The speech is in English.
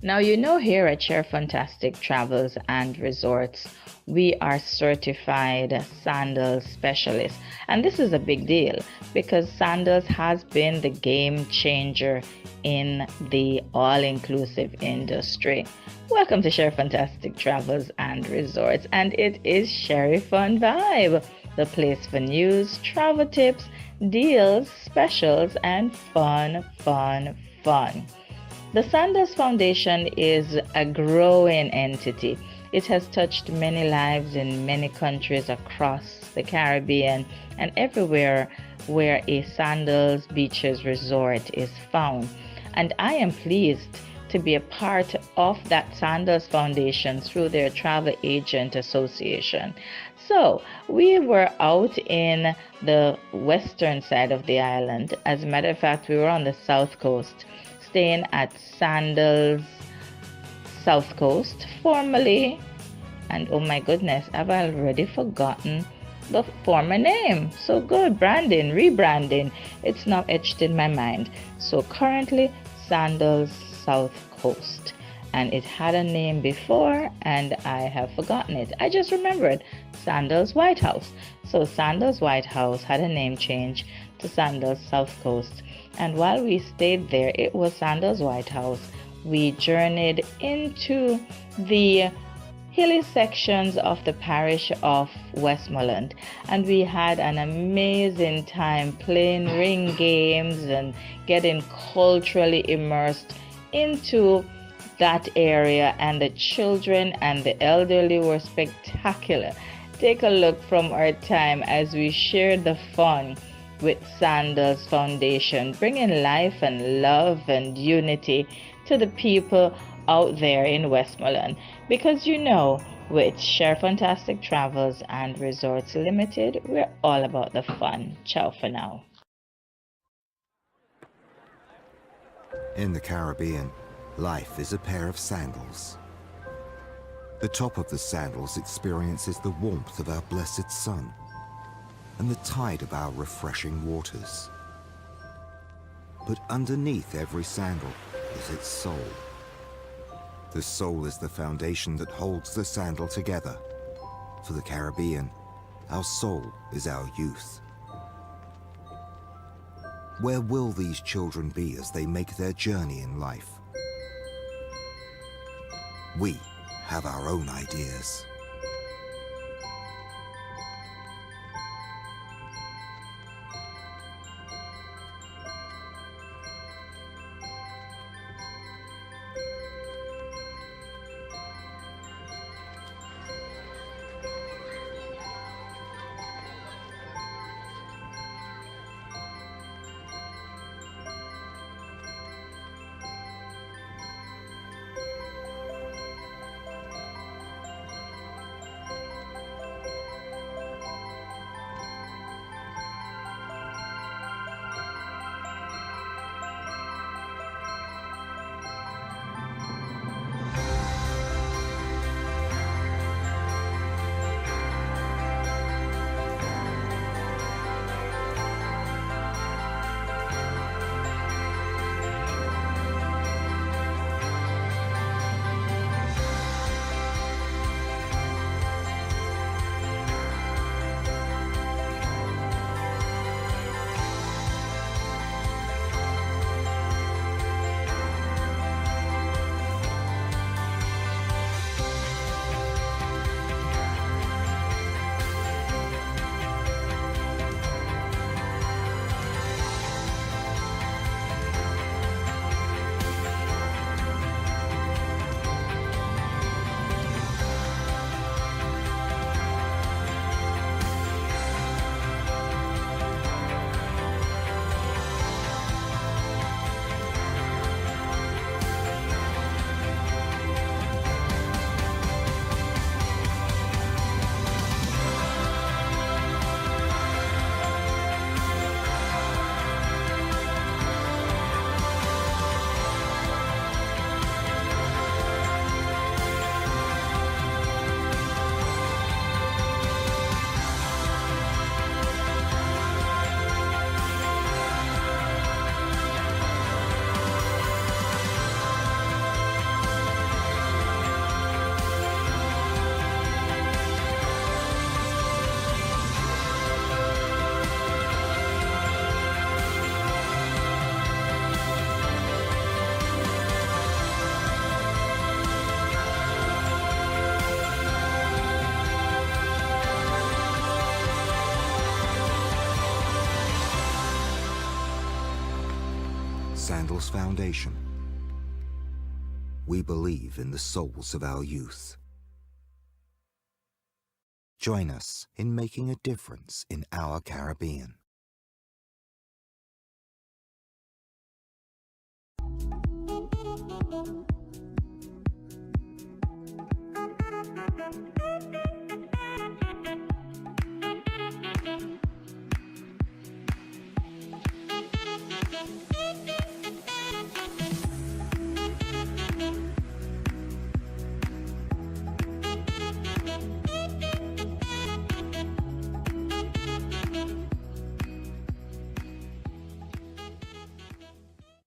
Now, you know, here at Share Fantastic Travels and Resorts, we are certified sandals specialists. And this is a big deal because sandals has been the game changer in the all inclusive industry. Welcome to Share Fantastic Travels and Resorts, and it is Sheri-Fun Vibe, the place for news, travel tips, deals, specials, and fun, fun, fun. The Sandals Foundation is a growing entity. It has touched many lives in many countries across the Caribbean and everywhere where a Sandals Beaches resort is found. And I am pleased to be a part of that Sandals Foundation through their Travel Agent Association. So we were out in the western side of the island. As a matter of fact, we were on the south coast, staying at Sandals South Coast, formerly, and oh my goodness, I've already forgotten the former name. So good, branding, rebranding, it's now etched in my mind. So currently, Sandals South Coast. And it had a name before and I have forgotten it. I just remembered Sandals White House. So Sandals White House had a name change to Sandals South Coast. And while we stayed there, it was Sandals White House. We journeyed into the hilly sections of the parish of Westmoreland, and we had an amazing time playing ring games and getting culturally immersed into that area, and the children and the elderly were spectacular. Take a look from our time as we shared the fun with Sandals Foundation, bringing life and love and unity to the people out there in Westmoreland. Because you know, with Share Fantastic Travels and Resorts Limited, we're all about the fun. Ciao for now. In the Caribbean, life is a pair of sandals. The top of the sandals experiences the warmth of our blessed sun and the tide of our refreshing waters. But underneath every sandal is its soul. The soul is the foundation that holds the sandal together. For the Caribbean, our soul is our youth. Where will these children be as they make their journey in life? We have our own ideas. Sandals Foundation. We believe in the souls of our youth. Join us in making a difference in our Caribbean.